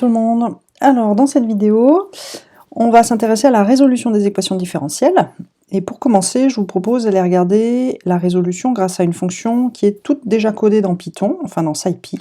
Tout le monde. Alors, dans cette vidéo, on va s'intéresser à la résolution des équations différentielles. Et pour commencer, je vous propose d'aller regarder la résolution grâce à une fonction qui est toute déjà codée dans Python, enfin dans SciPy.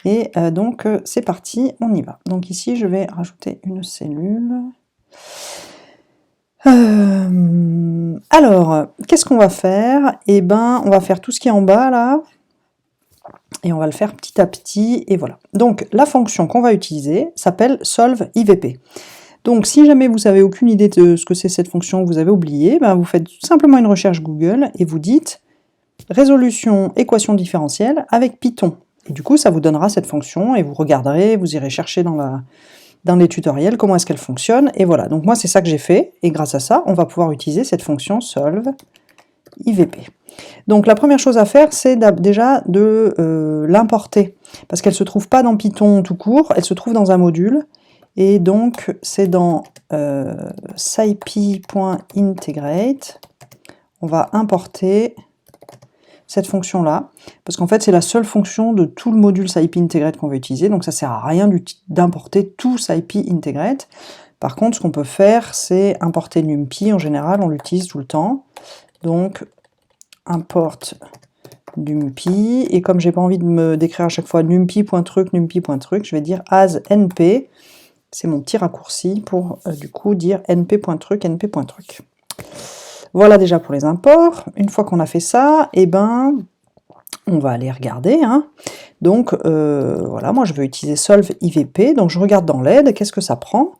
Et donc, c'est parti, on y va. Donc ici, je vais rajouter une cellule. Alors, qu'est-ce qu'on va faire? Eh ben, on va faire tout ce qui est en bas, là. Et on va le faire petit à petit, et voilà. Donc, la fonction qu'on va utiliser s'appelle solve_ivp. Donc, si jamais vous n'avez aucune idée de ce que c'est cette fonction, vous avez oublié, ben vous faites tout simplement une recherche Google et vous dites résolution équation différentielle avec Python. Et du coup, ça vous donnera cette fonction et vous regarderez, vous irez chercher dans les tutoriels comment est-ce qu'elle fonctionne. Et voilà, donc moi c'est ça que j'ai fait, et grâce à ça, on va pouvoir utiliser cette fonction solve_ivp. Donc la première chose à faire, c'est déjà de l'importer, parce qu'elle ne se trouve pas dans Python tout court, elle se trouve dans un module, et donc c'est dans scipy.integrate, on va importer cette fonction-là, parce qu'en fait c'est la seule fonction de tout le module scipy integrate qu'on va utiliser, donc ça ne sert à rien d'importer tout scipy integrate. Par contre, ce qu'on peut faire, c'est importer NumPy, en général on l'utilise tout le temps, donc importe NumPy, et comme j'ai pas envie de me décrire à chaque fois NumPy.truc, je vais dire as np, c'est mon petit raccourci pour du coup dire np.truc, np.truc. Voilà déjà pour les imports. Une fois qu'on a fait ça, eh ben, on va aller regarder. Hein. Donc voilà, moi je veux utiliser solve_ivp, donc je regarde dans l'aide, qu'est-ce que ça prend?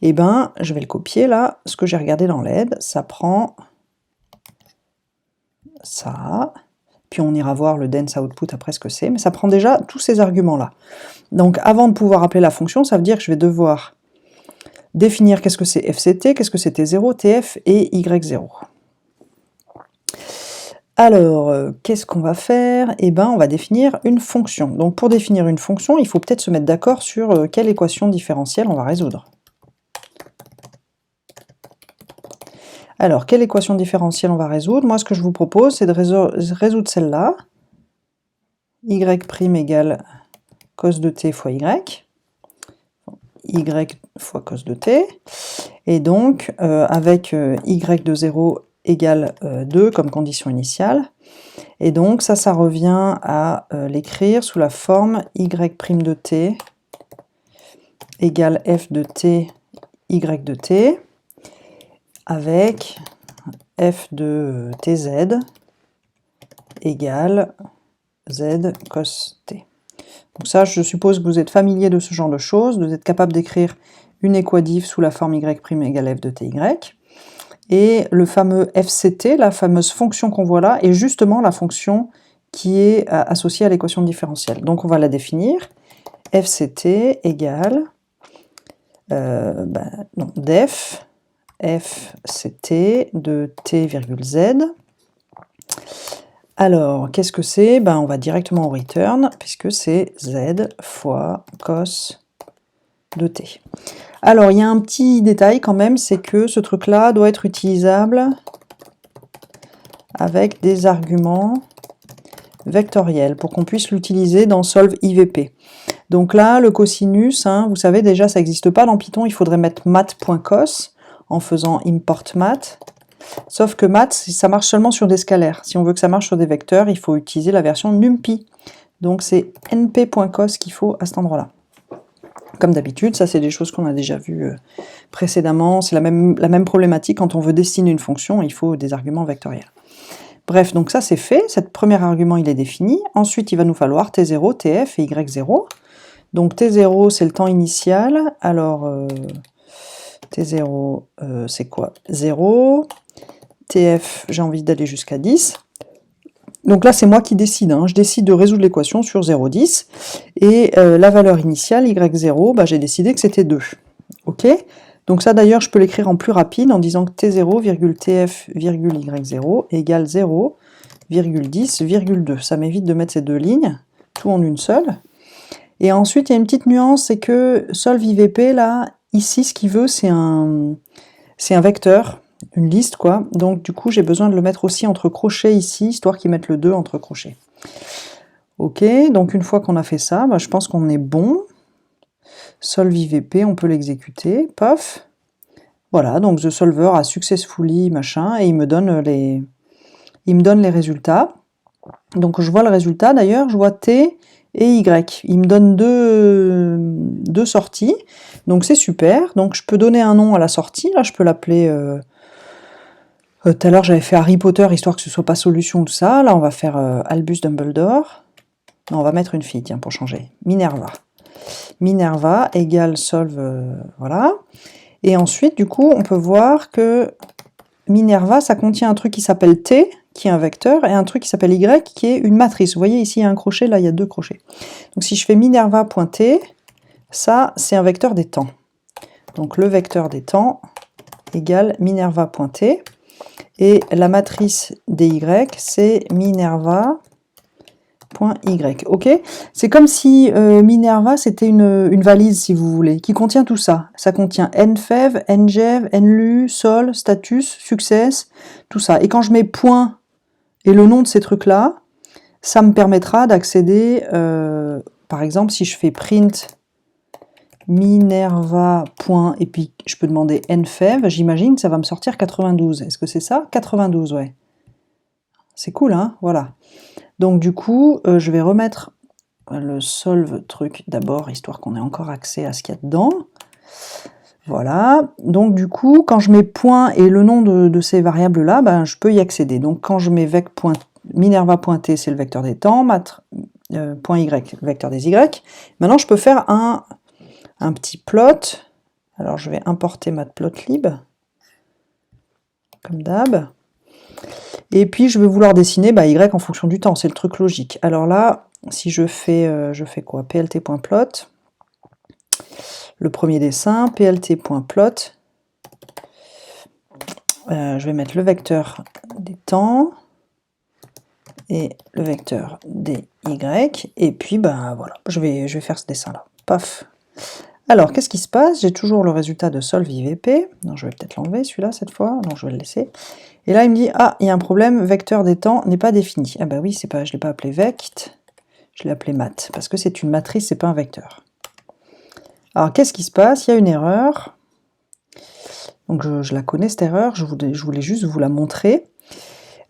Eh ben, je vais le copier là, ce que j'ai regardé dans l'aide, ça prend ça, puis on ira voir le dense output après ce que c'est, mais ça prend déjà tous ces arguments-là. Donc avant de pouvoir appeler la fonction, ça veut dire que je vais devoir définir qu'est-ce que c'est fct, qu'est-ce que c'est t0, tf et y0. Alors, qu'est-ce qu'on va faire? Eh ben, on va définir une fonction. Donc pour définir une fonction, il faut peut-être se mettre d'accord sur quelle équation différentielle on va résoudre. Alors, quelle équation différentielle on va résoudre? Moi, ce que je vous propose, c'est de résoudre celle-là. Y' égale cos de t fois y. Y fois cos de t. Et donc, avec y de 0 égale 2 comme condition initiale. Et donc, ça revient à l'écrire sous la forme y' de t égale f de t, y de t, avec f de tz égale z cos t. Donc ça, je suppose que vous êtes familier de ce genre de choses, vous êtes capable d'écrire une équadif sous la forme y' égale f de ty. Et le fameux fct, la fameuse fonction qu'on voit là, est justement la fonction qui est associée à l'équation différentielle. Donc on va la définir. fct égale def fct de t virgule z. Alors, qu'est-ce que c'est? Ben, on va directement au return, puisque c'est z fois cos de t. Alors, il y a un petit détail quand même, c'est que ce truc-là doit être utilisable avec des arguments vectoriels, pour qu'on puisse l'utiliser dans solve_ivp. Donc là, le cosinus, hein, vous savez déjà, ça n'existe pas dans Python, il faudrait mettre math.cos en faisant import math. Sauf que math, ça marche seulement sur des scalaires. Si on veut que ça marche sur des vecteurs, il faut utiliser la version NumPy. Donc c'est np.cos qu'il faut à cet endroit-là. Comme d'habitude, ça c'est des choses qu'on a déjà vues précédemment. C'est la même problématique quand on veut dessiner une fonction, il faut des arguments vectoriels. Bref, donc ça c'est fait, cet premier argument il est défini. Ensuite il va nous falloir t0, tf et y0. Donc t0 c'est le temps initial, alors t0 c'est quoi? 0, tf j'ai envie d'aller jusqu'à 10. Donc là c'est moi qui décide, hein. Je décide de résoudre l'équation sur 0, 10, et la valeur initiale, y0, bah, j'ai décidé que c'était 2. Ok? Donc ça d'ailleurs je peux l'écrire en plus rapide en disant que t0, tf, y0 égale 0, 10, 2. Ça m'évite de mettre ces deux lignes, tout en une seule. Et ensuite il y a une petite nuance, c'est que solve_ivp là, ici ce qu'il veut c'est un vecteur, une liste quoi, donc du coup j'ai besoin de le mettre aussi entre crochets ici, histoire qu'il mette le 2 entre crochets. Ok, donc une fois qu'on a fait ça, bah, je pense qu'on est bon. solve IVP, on peut l'exécuter, paf. Voilà, donc the solver a successfully, machin, et il me donne les résultats. Donc je vois le résultat, d'ailleurs, je vois T et Y. Il me donne deux sorties, donc c'est super. Donc je peux donner un nom à la sortie, là je peux l'appeler... tout à l'heure j'avais fait Harry Potter, histoire que ce soit pas solution ou tout ça. Là on va faire Albus Dumbledore. Non, on va mettre une fille, tiens, pour changer. Minerva. Minerva égale solve, voilà. Et ensuite, du coup, on peut voir que Minerva, ça contient un truc qui s'appelle T, qui est un vecteur, et un truc qui s'appelle Y, qui est une matrice. Vous voyez, ici, il y a un crochet, là, il y a deux crochets. Donc, si je fais Minerva.T, ça, c'est un vecteur des temps. Donc, le vecteur des temps égale Minerva.T. Et la matrice des Y, c'est Minerva.Y. Ok, c'est comme si Minerva c'était une valise, si vous voulez, qui contient tout ça. Ça contient nfev, ngev, nlu, sol, status, success, tout ça. Et quand je mets point et le nom de ces trucs-là, ça me permettra d'accéder, par exemple, si je fais print Minerva. Et puis je peux demander nfev, j'imagine que ça va me sortir 92. Est-ce que c'est ça? 92, ouais. C'est cool, hein? Voilà. Donc du coup, je vais remettre le solve truc d'abord, histoire qu'on ait encore accès à ce qu'il y a dedans. Voilà. Donc du coup, quand je mets point et le nom de ces variables-là, ben, je peux y accéder. Donc quand je mets Minerva.t, c'est le vecteur des temps, point y, le vecteur des y. Maintenant, je peux faire un petit plot. Alors je vais importer matplotlib, comme d'hab. Et puis je vais vouloir dessiner y en fonction du temps, c'est le truc logique. Alors là, si je fais quoi? plt.plot, le premier dessin, plt.plot, je vais mettre le vecteur des temps et le vecteur des y, et puis voilà, je vais faire ce dessin là. Paf. Alors, qu'est-ce qui se passe? J'ai toujours le résultat de solve IVP. Non, je vais peut-être l'enlever celui-là cette fois. Non, je vais le laisser. Et là, il me dit, ah, il y a un problème, vecteur des temps n'est pas défini. Ah bah oui, je ne l'ai pas appelé vect, je l'ai appelé mat, parce que c'est une matrice, c'est pas un vecteur. Alors, qu'est-ce qui se passe? Il y a une erreur. Donc, je la connais, cette erreur, je voulais juste vous la montrer.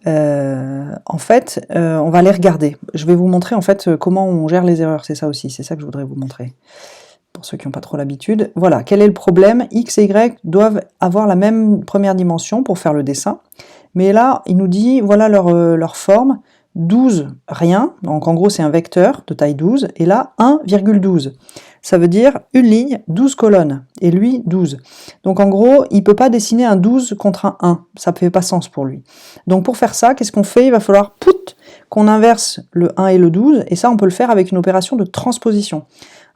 En fait, on va les regarder. Je vais vous montrer, en fait, comment on gère les erreurs, c'est ça aussi, c'est ça que je voudrais vous montrer. Pour ceux qui n'ont pas trop l'habitude. Voilà, quel est le problème? X et Y doivent avoir la même première dimension pour faire le dessin. Mais là, il nous dit, voilà leur forme, 12, rien. Donc en gros, c'est un vecteur de taille 12. Et là, 1,12. Ça veut dire une ligne, 12 colonnes. Et lui, 12. Donc en gros, il ne peut pas dessiner un 12 contre un 1. Ça ne fait pas sens pour lui. Donc pour faire ça, qu'est-ce qu'on fait? Il va falloir qu'on inverse le 1 et le 12. Et ça, on peut le faire avec une opération de transposition.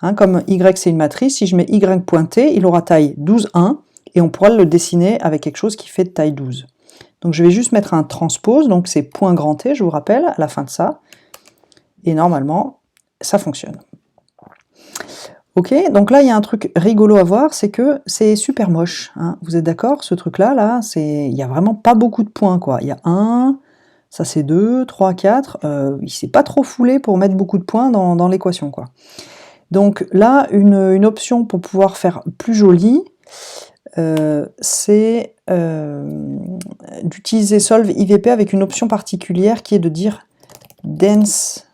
Hein, comme Y c'est une matrice, si je mets Y.T, il aura taille 12, 1, et on pourra le dessiner avec quelque chose qui fait de taille 12. Donc je vais juste mettre un transpose, donc c'est point grand T, je vous rappelle, à la fin de ça, et normalement, ça fonctionne. Ok, donc là il y a un truc rigolo à voir, c'est que c'est super moche, hein. Vous êtes d'accord? Ce truc-là, il n'y a vraiment pas beaucoup de points, quoi. Il y a 1, ça c'est 2, 3, 4, il s'est pas trop foulé pour mettre beaucoup de points dans l'équation, quoi. Donc là, une option pour pouvoir faire plus joli, c'est d'utiliser solve IVP avec une option particulière qui est de dire dense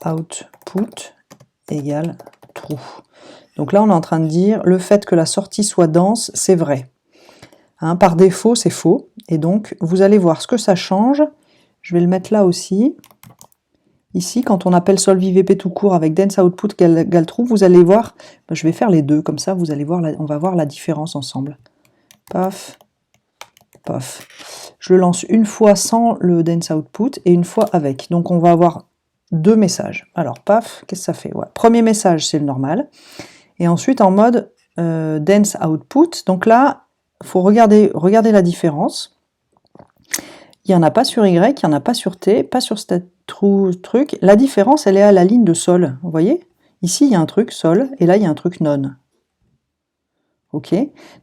output égale true. Donc là, on est en train de dire le fait que la sortie soit dense, c'est vrai. Hein, par défaut, c'est faux. Et donc, vous allez voir ce que ça change. Je vais le mettre là aussi. Ici, quand on appelle solve IVP tout court avec dense output égale true, vous allez voir, je vais faire les deux, comme ça vous allez voir, on va voir la différence ensemble. Paf, paf. Je le lance une fois sans le dense output et une fois avec. Donc on va avoir deux messages. Alors paf, qu'est-ce que ça fait? Ouais. Premier message, c'est le normal. Et ensuite en mode dense output. Donc là, il faut regarder la différence. Il n'y en a pas sur Y, il n'y en a pas sur T, pas sur truc. La différence, elle est à la ligne de sol. Vous voyez? Ici, il y a un truc sol, et là, il y a un truc non. Ok?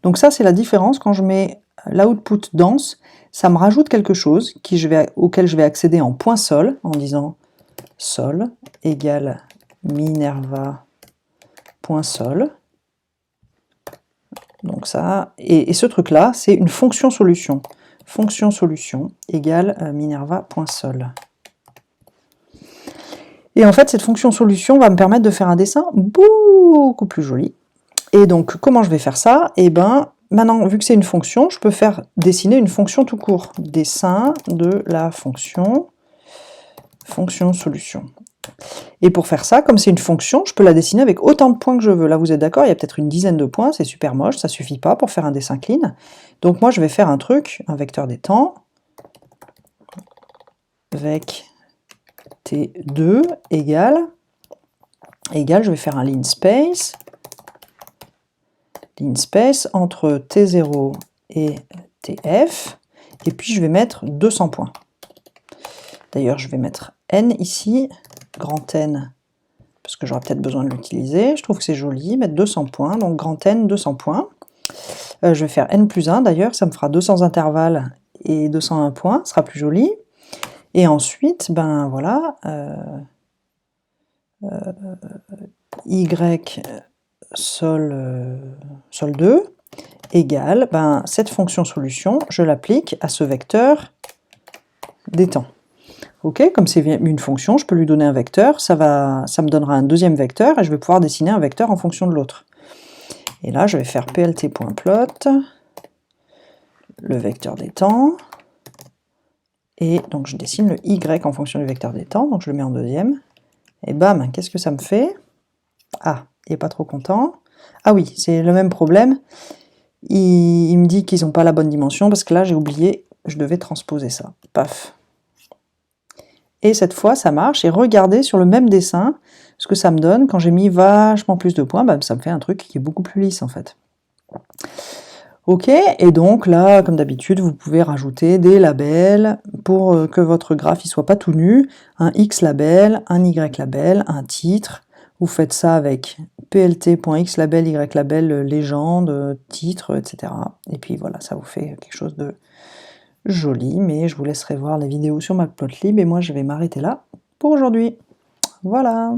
Donc ça, c'est la différence. Quand je mets l'output dense, ça me rajoute quelque chose auquel je vais accéder en point sol, en disant sol égale Minerva Sol. Donc ça, et ce truc-là, c'est une fonction solution. Fonction solution égale Minerva.sol. Et en fait, cette fonction solution va me permettre de faire un dessin beaucoup plus joli. Et donc, comment je vais faire ça? Eh ben, maintenant, vu que c'est une fonction, je peux faire dessiner une fonction tout court. Dessin de la fonction solution. Et pour faire ça, comme c'est une fonction, je peux la dessiner avec autant de points que je veux. Là, vous êtes d'accord, il y a peut-être une dizaine de points, c'est super moche, ça suffit pas pour faire un dessin clean. Donc moi, je vais faire un truc, un vecteur des temps, vec t2 égale, je vais faire un linspace entre t0 et tf, et puis je vais mettre 200 points. D'ailleurs, je vais mettre n ici, grand N, parce que j'aurai peut-être besoin de l'utiliser. Je trouve que c'est joli, mettre 200 points, donc grand N, 200 points. Je vais faire n plus 1, d'ailleurs, ça me fera 200 intervalles et 201 points, ce sera plus joli. Et ensuite, ben voilà, y sol 2 égale, ben, cette fonction solution, je l'applique à ce vecteur des temps. Ok, comme c'est une fonction, je peux lui donner un vecteur, ça me donnera un deuxième vecteur, et je vais pouvoir dessiner un vecteur en fonction de l'autre. Et là, je vais faire plt.plot, le vecteur des temps, et donc je dessine le y en fonction du vecteur des temps, donc je le mets en deuxième, et bam, qu'est-ce que ça me fait? Ah, il n'est pas trop content. Ah oui, c'est le même problème, il me dit qu'ils n'ont pas la bonne dimension, parce que là, j'ai oublié, je devais transposer ça. Paf. Et cette fois, ça marche, et regardez sur le même dessin, ce que ça me donne, quand j'ai mis vachement plus de points, bah, ça me fait un truc qui est beaucoup plus lisse, en fait. Ok, et donc là, comme d'habitude, vous pouvez rajouter des labels pour que votre graphe ne soit pas tout nu, un X label, un Y label, un titre. Vous faites ça avec plt.xlabel, ylabel, légende, titre, etc. Et puis voilà, ça vous fait quelque chose de joli, mais je vous laisserai voir les vidéos sur Matplotlib, et moi je vais m'arrêter là pour aujourd'hui. Voilà.